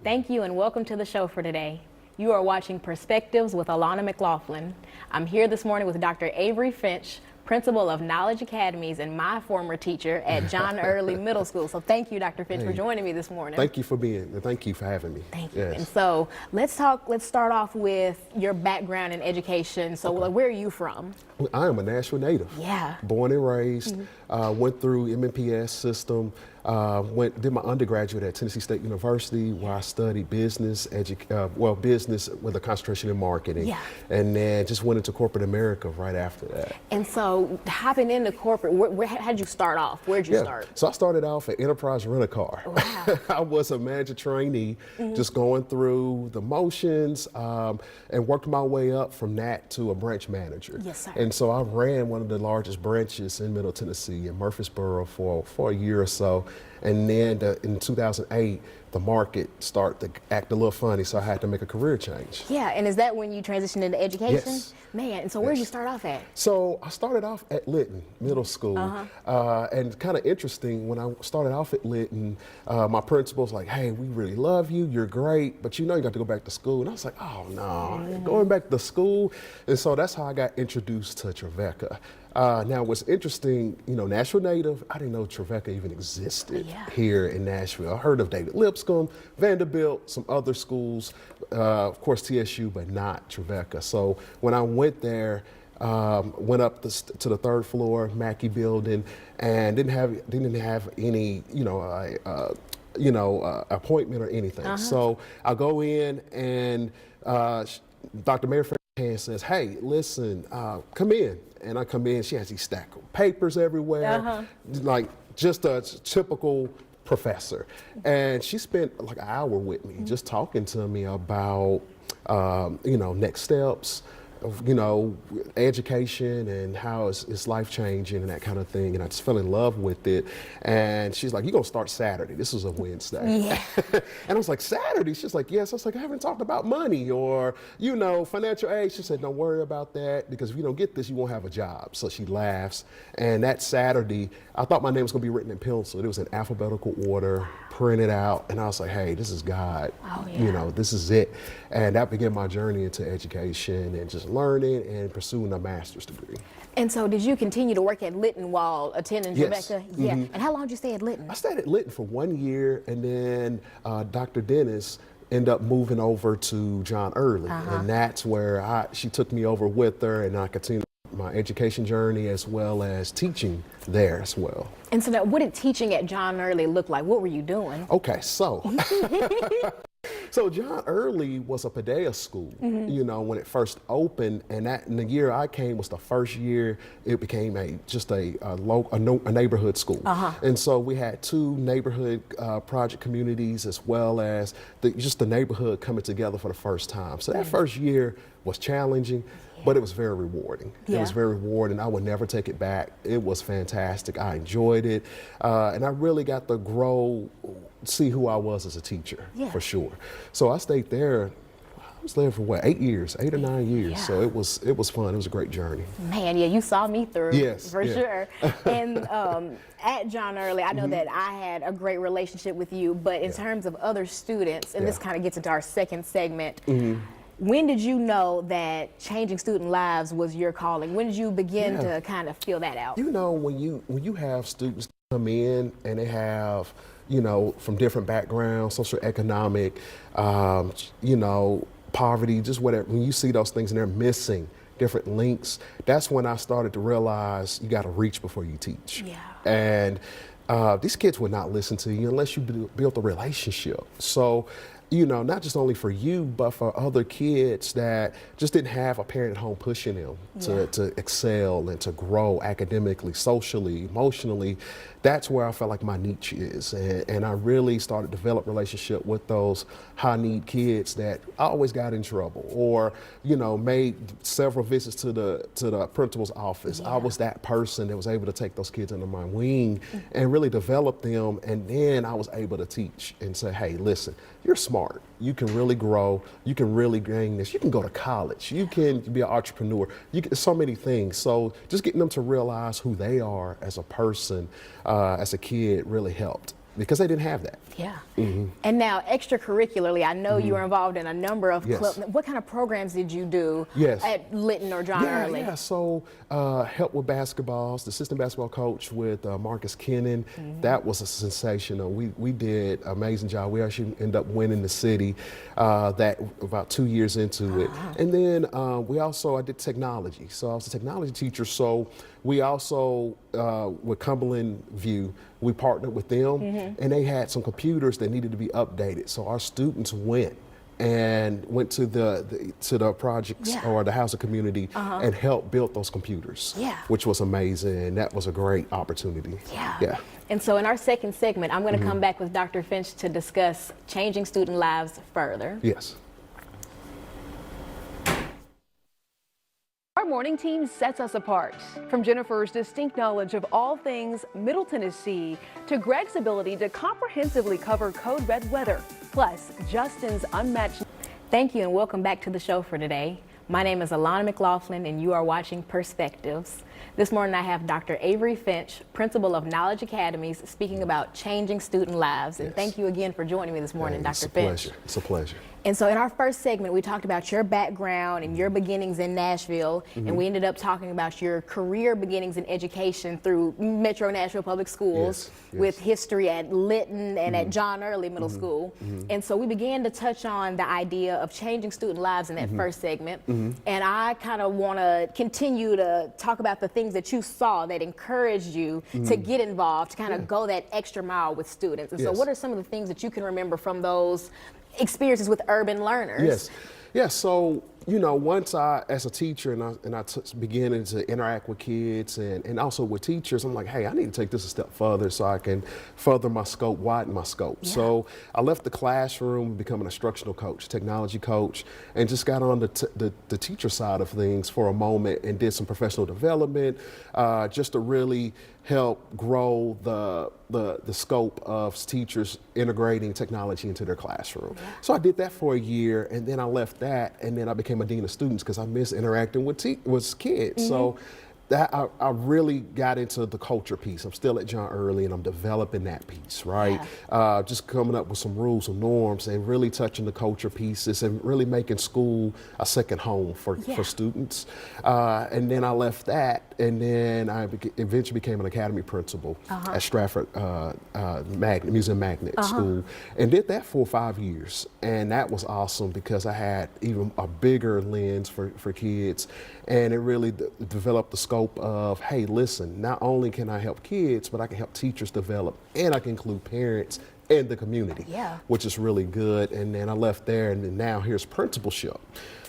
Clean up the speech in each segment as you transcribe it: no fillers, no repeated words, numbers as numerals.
Thank you and welcome to the show for today. You are watching Perspectives with Alana McLaughlin. I'm here this morning with Dr. Avery Finch, principal of Knowledge Academies and my former teacher at John Early Middle School. So thank you, Dr. Finch, for joining me this morning. Thank you for having me. Thank you. Yes. And so let's start off with your background in education. So where are you from? I am a Nashville native. Yeah. Born and raised, went through MNPS system, did my undergraduate at Tennessee State University where I studied business with a concentration in marketing. Yeah. And then just went into corporate America right after that. And so hopping into corporate, how did you start off? Where did you start? So I started off at Enterprise Rent-A-Car. Wow. I was a manager trainee, just going through the motions and worked my way up from that to a branch manager. Yes, sir. And so I ran one of the largest branches in Middle Tennessee in Murfreesboro for a year or so. And then in 2008, the market started to act a little funny, so I had to make a career change. Yeah, and is that when you transitioned into education? Yes. Man, and so where did you start off at? So I started off at Lytton Middle School, and kind of interesting, when I started off at Lytton, my principal was like, hey, we really love you, you're great, but you know you got to go back to school. And I was like, oh no, going back to school? And so that's how I got introduced to Trevecca. Now, what's interesting, Nashville native, I didn't know Trevecca even existed here in Nashville. I heard of David Lipscomb, Vanderbilt, some other schools, of course TSU, but not Trevecca. So when I went there, went up to the third floor, Mackey building, and didn't have any, appointment or anything. So I go in and Dr. Mary Finch says, hey, listen, come in. And I come in, she has these stack of papers everywhere, like just a typical professor. And she spent like an hour with me, just talking to me about, next steps, education and how it's life-changing and that kind of thing. And I just fell in love with it. And she's like, you're going to start Saturday. This was a Wednesday. Yeah. And I was like, Saturday? She's like, yes. I was like, I haven't talked about money or, financial aid. She said, don't worry about that, because if you don't get this, you won't have a job. So she laughs. And that Saturday, I thought my name was going to be written in pencil. It was in alphabetical order, printed out. And I was like, hey, this is God. Oh, yeah. This is it. And that began my journey into education and just learning and pursuing a master's degree. And so did you continue to work at Lytton while attending Trevecca? Yeah. And how long did you stay at Lytton? I stayed at Lytton for 1 year, and then Dr. Dennis ended up moving over to John Early. And that's where she took me over with her, and I continued my education journey as well as teaching there as well. And so now, what did teaching at John Early look like? What were you doing? Okay, so so John Early was a Paideia school, when it first opened, and the year I came was the first year it became a neighborhood school. And so we had two neighborhood project communities, as well as just the neighborhood coming together for the first time. So that first year was challenging, but it was very rewarding. It was very rewarding. I would never take it back. It was fantastic. I enjoyed it. And I really got to see who I was as a teacher, for sure. So I stayed there. I was there for 8 or 9 years. Yeah. So it was fun. It was a great journey. Man, yeah, you saw me through. Yes, for sure. And at John Early, I know that I had a great relationship with you, but in terms of other students, and this kind of gets into our second segment, when did you know that changing student lives was your calling? When did you begin to kind of feel that out? When you have students come in and they have, from different backgrounds, socioeconomic, poverty, just whatever, when you see those things and they're missing different links, that's when I started to realize you got to reach before you teach. Yeah. And these kids would not listen to you unless you built a relationship. So, not just only for you, but for other kids that just didn't have a parent at home pushing them to excel and to grow academically, socially, emotionally. That's where I felt like my niche is. And I really started to develop relationship with those high-need kids that always got in trouble or, made several visits to the principal's office. I was that person that was able to take those kids under my wing and really develop them. And then I was able to teach and say, hey, listen, you're smart. You can really grow. You can really gain this. You can go to college. You can be an entrepreneur. You can, so many things. So just getting them to realize who they are as a person, as a kid, really helped. because they didn't have that. Yeah. And now, extracurricularly, I know you were involved in a number of clubs. What kind of programs did you do at Lytton or John Early? Yeah, so help with basketballs, the assistant basketball coach with Marcus Kennan. That was a sensational. We did an amazing job. We actually ended up winning the city that about 2 years into it. And then I did technology. So I was a technology teacher. So we also, with Cumberland View, we partnered with them, and they had some computers that needed to be updated. So our students went to the projects or the housing community and helped build those computers, which was amazing. That was a great opportunity. Yeah. And so in our second segment, I'm going to come back with Dr. Finch to discuss changing student lives further. Yes. Our morning team sets us apart. From Jennifer's distinct knowledge of all things Middle Tennessee to Greg's ability to comprehensively cover code red weather, plus Justin's unmatched. Thank you and welcome back to the show for today. My name is Alana McLaughlin and you are watching Perspectives. This morning I have Dr. Avery Finch, Principal of Knowledge Academies, speaking about changing student lives. And thank you again for joining me this morning, Dr. Finch. It's a pleasure. And so in our first segment, we talked about your background and your beginnings in Nashville, and we ended up talking about your career beginnings in education through Metro Nashville Public Schools with history at Lytton and at John Early Middle School. And so we began to touch on the idea of changing student lives in that first segment. And I kind of want to continue to talk about the things that you saw that encouraged you to get involved, to kind of go that extra mile with students. And so what are some of the things that you can remember from those experiences with urban learners? So once as a teacher and I beginning to interact with kids and also with teachers, I'm like, hey, I need to take this a step further so I can further my scope, widen my scope. So I left the classroom, become an instructional coach, technology coach, and just got on the teacher side of things for a moment and did some professional development just to really help grow the scope of teachers integrating technology into their classroom. So I did that for a year, and then I left that, and then I became a dean of students because I miss interacting with kids. So that I really got into the culture piece. I'm still at John Early and I'm developing that piece, right? Just coming up with some rules and norms and really touching the culture pieces and really making school a second home for students. And then I left that, and then I eventually became an academy principal at Stratford Museum Magnet School, and did that for 5 years. And that was awesome because I had even a bigger lens for kids, and it really developed the scope of, hey, listen, not only can I help kids, but I can help teachers develop, and I can include parents and the community, which is really good. And then I left there, and then now here's principalship.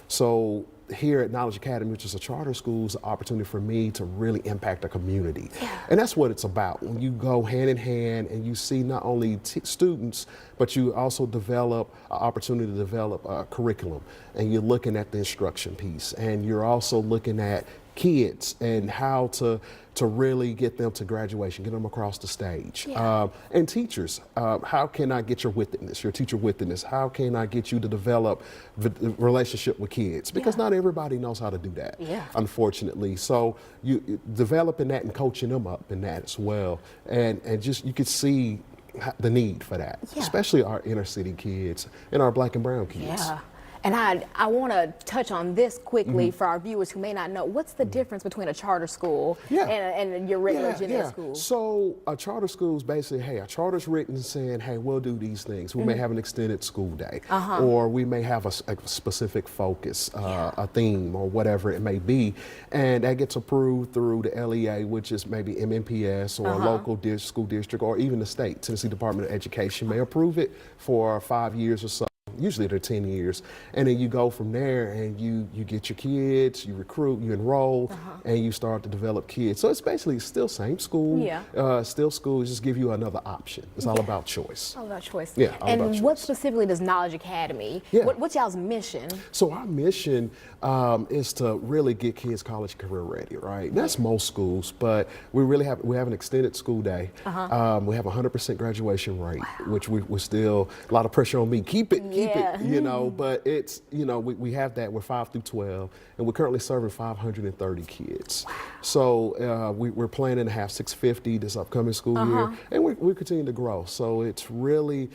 So here at Knowledge Academy, which is a charter school, is an opportunity for me to really impact a community. And that's what it's about. When you go hand in hand and you see not only students, but you also develop an opportunity to develop a curriculum, and you're looking at the instruction piece, and you're also looking at kids and how to really get them to graduation, get them across the stage. And teachers, how can I get your witness, your teacher witness? How can I get you to develop the relationship with kids? Because not everybody knows how to do that, unfortunately. So you developing that and coaching them up in that as well. And just, you could see the need for that, especially our inner city kids and our black and brown kids. And I want to touch on this quickly for our viewers who may not know. What's the difference between a charter school and your regular general school? So a charter school is basically, hey, a charter's written saying, hey, we'll do these things. We may have an extended school day, or we may have a specific focus, a theme, or whatever it may be. And that gets approved through the LEA, which is maybe MNPS or a local school district, or even the state. Tennessee Department of Education may approve it for 5 years or so. Usually they're 10 years. And then you go from there and you get your kids, you recruit, you enroll, and you start to develop kids. So it's basically still same school, still school, just give you another option. It's all about choice. All about choice. Yeah, all about choice. What specifically does Knowledge Academy, what's y'all's mission? So our mission is to really get kids college career ready, right? That's most schools, but we have an extended school day. We have 100% graduation rate, which we're still, a lot of pressure on me. Keep it keep it, you know, but it's, you know, we have that. We're 5 through 12, and we're currently serving 530 kids. Wow. So we're planning to have 650 this upcoming school year, and we're continuing to grow. So it's really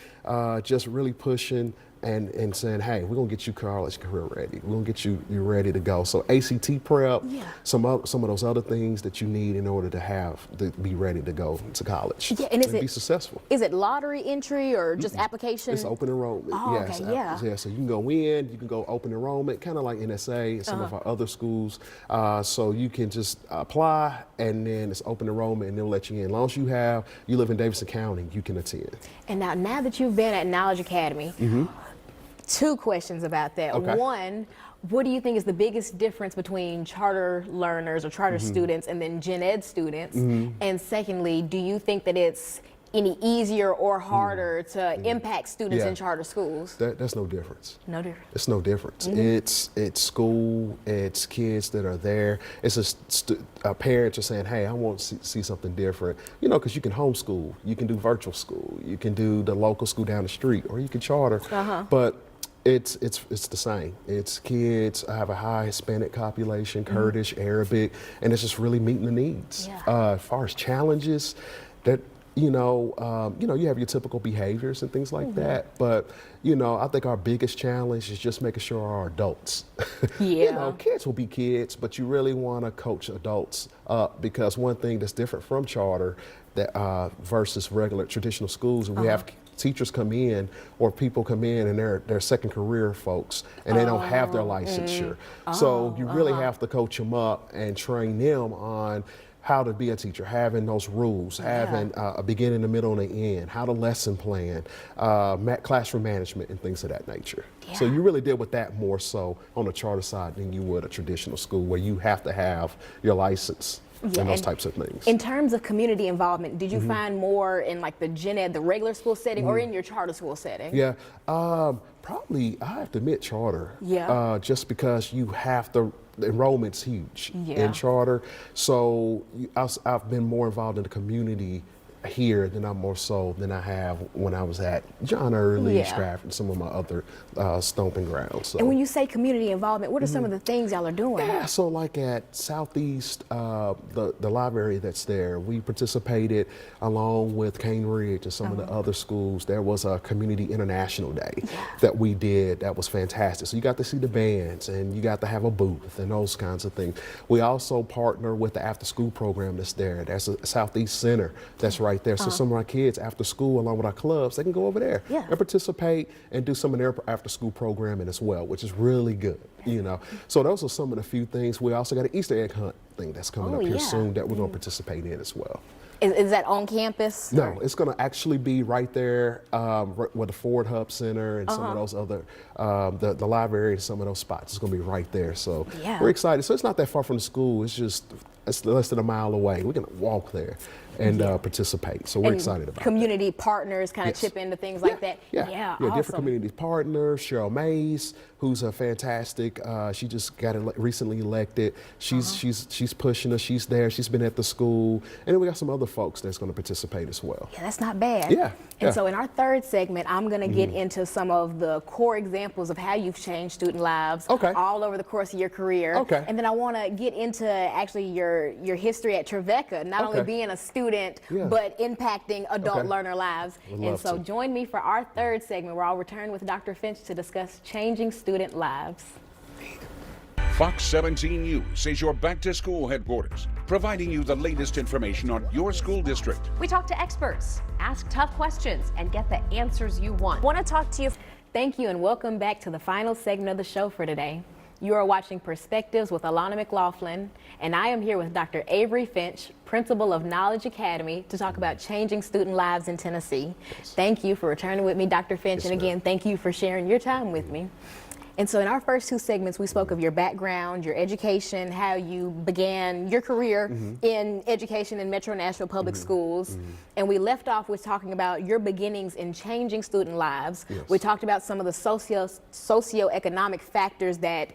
just really pushing and saying, hey, we're gonna get you college career ready. We're gonna get you ready to go. So ACT prep, some of those other things that you need in order to be ready to go to college and be successful. Is it lottery entry or just application? It's open enrollment. Oh, yes, okay, yeah. So you can go in, you can go open enrollment, kind of like NSA and some of our other schools. So you can just apply, and then it's open enrollment, and they'll let you in. As long as you live in Davidson County, you can attend. And now that you've been at Knowledge Academy, 2 questions about that. Okay. One, what do you think is the biggest difference between charter learners or charter students and then gen ed students? And secondly, do you think that it's any easier or harder to impact students in charter schools? That's no difference. No difference. It's no difference. It's school, it's kids that are there. It's just parents are saying, hey, I want to see something different. You know, because you can homeschool, you can do virtual school, you can do the local school down the street, or you can charter. But it's the same. It's kids. I have a high Hispanic population, Kurdish, Arabic, and it's just really meeting the needs. As far as challenges, that you have your typical behaviors and things like that. But I think our biggest challenge is just making sure our adults. Kids will be kids, but you really want to coach adults up, because one thing that's different from charter versus regular traditional schools, we have teachers come in or people come in and they're second career folks, and they don't have their licensure. So you really have to coach them up and train them on how to be a teacher, having those rules, having a beginning, a middle, and an end, how to lesson plan, classroom management, and things of that nature. So you really deal with that more so on the charter side than you would a traditional school, where you have to have your license. And those types of things. In terms of community involvement, did you find more in like the gen ed, the regular school setting, or in your charter school setting? Yeah, probably I have to admit charter. Just because the enrollment's huge in charter. So I've been more involved in the community here than I have when I was at John Early, Stratford, some of my other stomping grounds. So. And when you say community involvement, what are some of the things y'all are doing? Yeah, so like at Southeast, the library that's there, we participated along with Cane Ridge and some of the other schools. There was a Community International Day that we did that was fantastic. So you got to see the bands, and you got to have a booth and those kinds of things. We also partner with the after school program that's there. There's a Southeast Center that's right there. So some of our kids after school, along with our clubs, they can go over there and participate and do some of their after school programming as well, which is really good, So those are some of the few things. We also got an Easter egg hunt thing that's coming up here soon that we're going to participate in as well. Is that on campus? No, it's going to actually be right there with the Ford Hub Center and some of those other, the library and some of those spots. It's going to be right there. So we're excited. So it's not that far from the school. It's less than a mile away. We're going to walk there and participate. So we're excited about community partners kind of chip into things like that. Awesome. Different community partners. Cheryl Mays, who's a fantastic. She just got recently elected. She's pushing us. She's there. She's been at the school, and then we got some other folks that's going to participate as well. Yeah, that's not bad. And so in our third segment, I'm going to get into some of the core examples of how you've changed student lives all over the course of your career. And then I want to get into actually your history at Trevecca, not only being a student, but impacting adult learner lives. And so join me for our third segment, where I'll return with Dr. Finch to discuss changing student lives. Fox 17 News is your back-to-school headquarters, providing you the latest information on your school district. We talk to experts, ask tough questions, and get the answers you want. Want to talk to you. Thank you, and welcome back to the final segment of the show for today. You are watching Perspectives with Alana McLaughlin, and I am here with Dr. Avery Finch, principal of Knowledge Academy, to talk about changing student lives in Tennessee. Thank you for returning with me, Dr. Finch, and again, thank you for sharing your time with me. And so in our first 2 segments, we spoke of your background, your education, how you began your career in education in Metro Nashville Public Schools. And we left off with talking about your beginnings in changing student lives. We talked about some of the socioeconomic factors that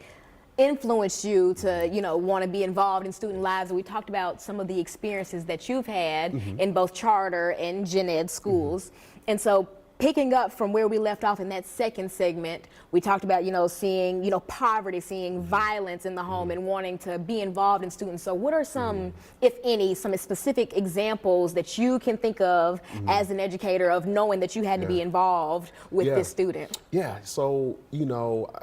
influenced you to, want to be involved in student lives. And we talked about some of the experiences that you've had in both charter and gen ed schools. And so picking up from where we left off in that second segment, we talked about, seeing, poverty, seeing violence in the home and wanting to be involved in students. So what are some, if any, some specific examples that you can think of as an educator of knowing that you had to be involved with this student? Yeah, so,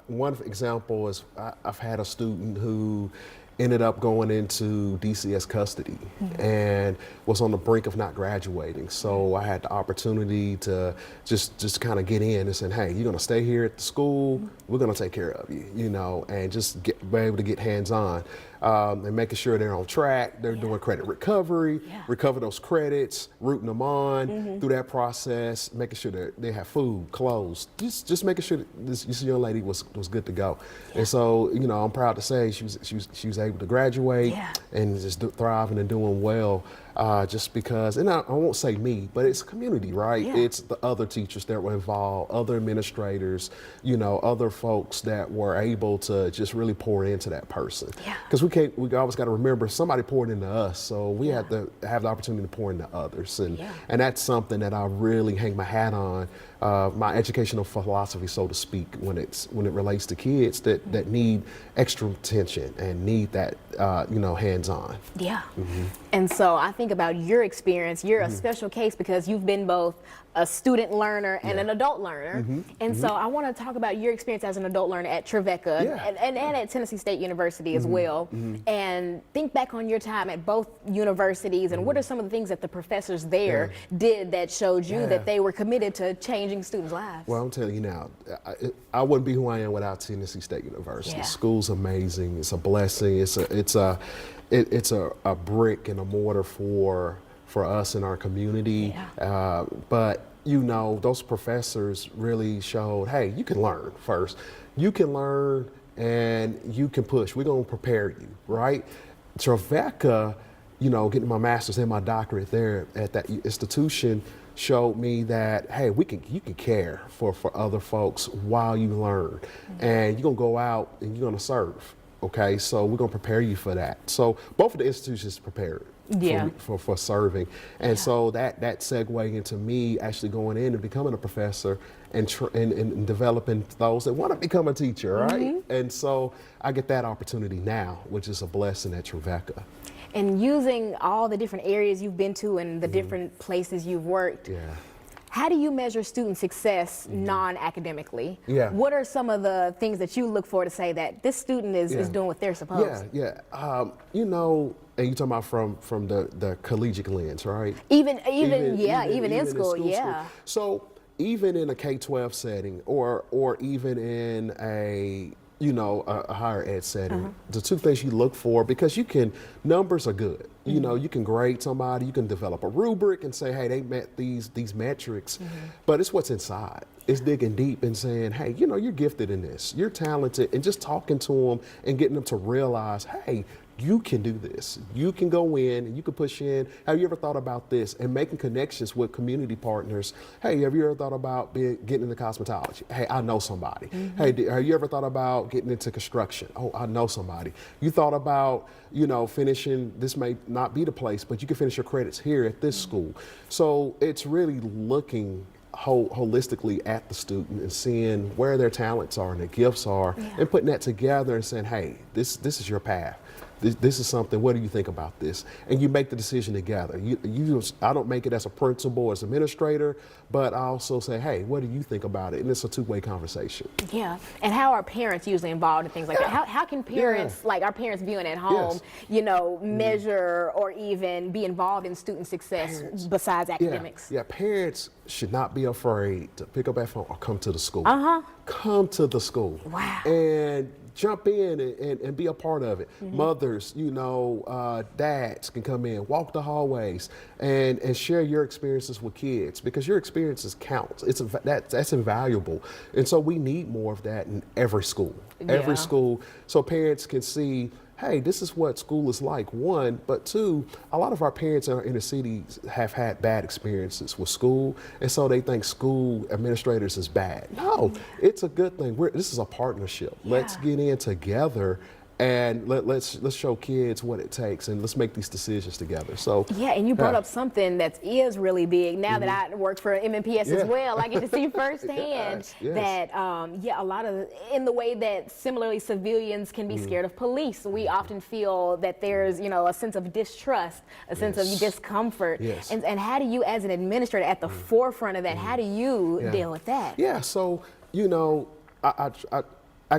one example is I've had a student who ended up going into DCS custody and was on the brink of not graduating. So I had the opportunity to just kind of get in and say, hey, you're gonna stay here at the school, we're gonna take care of you, and just be able to get hands-on. And making sure they're on track, they're doing credit recovery, recover those credits, rooting them on through that process, making sure that they have food, clothes, just making sure that this young lady was good to go. And so, I'm proud to say she was able to graduate and just thriving and doing well. Just because, and I won't say me, but it's community, right? Yeah. It's the other teachers that were involved, other administrators, other folks that were able to just really pour into that person. Because we always got to remember somebody poured into us, so we have to have the opportunity to pour into others, and that's something that I really hang my hat on. My educational philosophy, so to speak, when it relates to kids that need extra attention and need that hands-on. Yeah. And so I think about your experience. You're a special case because you've been both a student learner and an adult learner. And so I want to talk about your experience as an adult learner at Trevecca and at Tennessee State University as well. And think back on your time at both universities and what are some of the things that the professors there did that showed you that they were committed to changing students' lives? Well, I'm telling you now, I wouldn't be who I am without Tennessee State University. The school's amazing. It's a blessing. It's a brick and a mortar for us in our community. But those professors really showed, hey, you can learn first. You can learn and you can push. We're gonna prepare you, right? Trevecca, getting my master's and my doctorate there at that institution showed me that, hey, you can care for other folks while you learn. And you're gonna go out and you're gonna serve. Okay, so we're gonna prepare you for that. So both of the institutions prepared for serving, and so that segued into me actually going in and becoming a professor and developing those that want to become a teacher, right? And so I get that opportunity now, which is a blessing at Trevecca. And using all the different areas you've been to and the different places you've worked. How do you measure student success non-academically? What are some of the things that you look for to say that this student is doing what they're supposed? And you're talking about from the collegiate lens, right? Even in school. So even in a K-12 setting or even in a higher ed setting, the two things you look for, because numbers are good. You can grade somebody, you can develop a rubric and say, hey, they met these metrics, but it's what's inside. It's digging deep and saying, hey, you're gifted in this, you're talented, and just talking to them and getting them to realize, hey, you can do this. You can go in and you can push in. Have you ever thought about this? And making connections with community partners. Hey, have you ever thought about getting into cosmetology? Hey, I know somebody. Hey, have you ever thought about getting into construction? Oh, I know somebody. You thought about, finishing, this may not be the place, but you can finish your credits here at this school. So it's really looking holistically at the student and seeing where their talents are and their gifts are and putting that together and saying, hey, this is your path. This is something, what do you think about this? And you make the decision together. I don't make it as a principal, as administrator, but I also say, hey, what do you think about it? And it's a two-way conversation. Yeah, and how are parents usually involved in things like that? How can parents, like our parents viewing at home, measure or even be involved in student success besides academics? Parents should not be afraid to pick up that phone or come to the school. Come to the school. Wow. And jump in and be a part of it. Mothers, dads can come in, walk the hallways, and share your experiences with kids, because your experiences count. That's invaluable, and so we need more of that in every school. Every school, so parents can see, hey, this is what school is like, one, but two, a lot of our parents in our inner cities have had bad experiences with school, and so they think school administrators is bad. No, it's a good thing. This is a partnership. Let's get in together and let's show kids what it takes, and let's make these decisions together. So yeah, and you brought up something that is really big. Now that I work for MMPS as well, I get to see firsthand that a lot of in the way that similarly civilians can be scared of police. We often feel that there's a sense of distrust, a sense of discomfort, and how do you, as an administrator at the forefront of that, how do you deal with that? Yeah, so I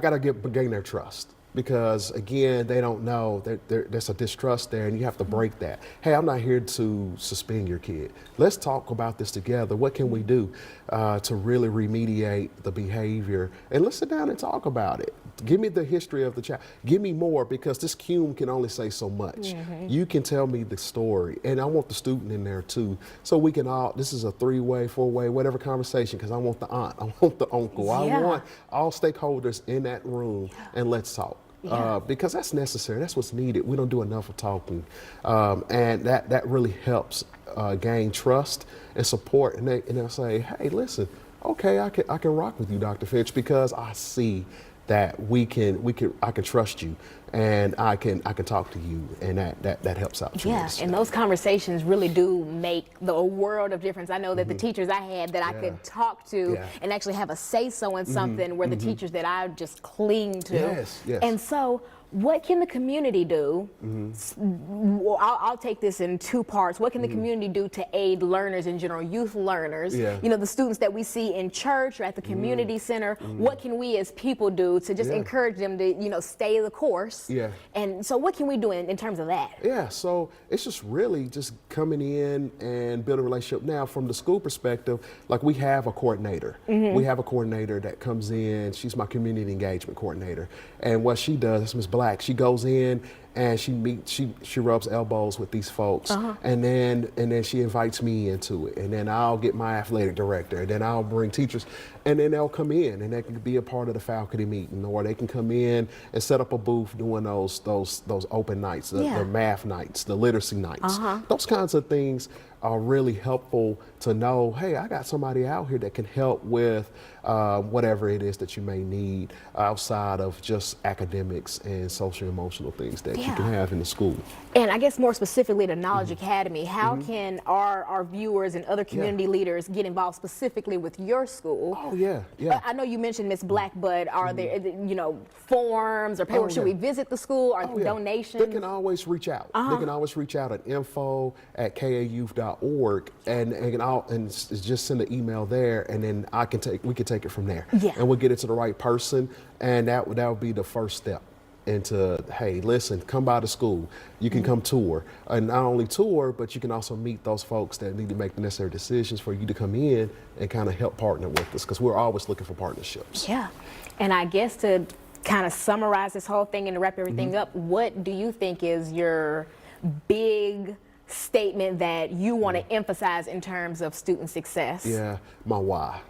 gotta gain their trust. Because again, they don't know that there's a distrust there, and you have to break that. Hey, I'm not here to suspend your kid. Let's talk about this together. What can we do to really remediate the behavior? And let's sit down and talk about it. Give me the history of the child. Give me more, because this cume can only say so much. You can tell me the story, and I want the student in there too, so we can all. This is a 3-way, 4-way, whatever conversation. Because I want the aunt, I want the uncle, I want all stakeholders in that room, and let's talk. Because that's necessary. That's what's needed. We don't do enough of talking, and that really helps gain trust and support. And they'll say, "Hey, listen, okay, I can rock with you, Dr. Finch, because I see that I can trust you, and I can talk to you, and that helps out tremendously." And those conversations really do make the world of difference. I know that the teachers I had that I could talk to and actually have a say-so in something were the teachers that I just cling to. And so, what can the community do? I'll take this in 2 parts. What can the community do to aid learners in general, youth learners? The students that we see in church or at the community center. What can we as people do to just encourage them to, stay the course? And so, what can we do in terms of that? So it's just really just coming in and building a relationship. Now, from the school perspective, like we have a coordinator. We have a coordinator that comes in. She's my community engagement coordinator, and what she does, that's Ms. Black. She goes in and she rubs elbows with these folks, and then she invites me into it, and then I'll get my athletic director, and then I'll bring teachers, and then they'll come in and they can be a part of the faculty meeting, or they can come in and set up a booth doing those open nights, the math nights, the literacy nights. Those kinds of things are really helpful to know, hey, I got somebody out here that can help with whatever it is that you may need outside of just academics and social emotional things that you can have in the school. And I guess more specifically to Knowledge Academy, how can our viewers and other community leaders get involved specifically with your school? I know you mentioned Ms. Black, but are there forms or paperwork? Should we visit the school? Are there donations? They can always reach out. They can always reach out at info@kayouth.org, and just send an email there, and then we can take it from there. And we'll get it to the right person, and that would be the first step into, hey, listen, come by the school. You can come tour, and not only tour, but you can also meet those folks that need to make the necessary decisions for you to come in and kind of help partner with us, because we're always looking for partnerships. And I guess to kind of summarize this whole thing and to wrap everything up, what do you think is your big statement that you want to emphasize in terms of student success? My why.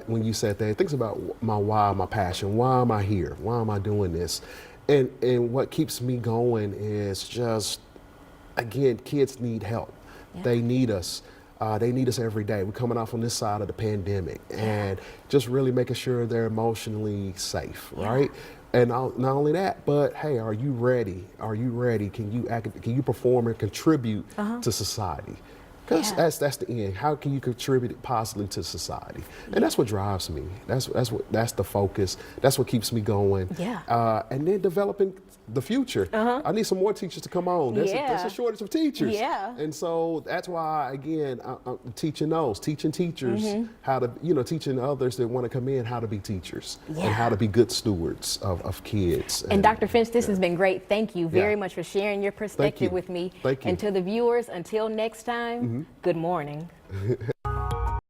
When you said that, think about my why, my passion. Why am I here? Why am I doing this? And what keeps me going is just, again, kids need help. They need us. They need us every day. We're coming off on this side of the pandemic, and just really making sure they're emotionally safe, right? And not only that, but hey, are you ready? Are you ready? Can you perform and contribute to society? Because that's the end. How can you contribute positively to society? And that's what drives me. That's the focus. That's what keeps me going. And then developing the future. I need some more teachers to come on. There's a shortage of teachers. And so that's why, again, I'm teaching teachers how to, teaching others that want to come in how to be teachers and how to be good stewards of kids. And Dr. Finch, this has been great. Thank you very much for sharing your perspective with me. Thank you. And to the viewers, until next time, good morning.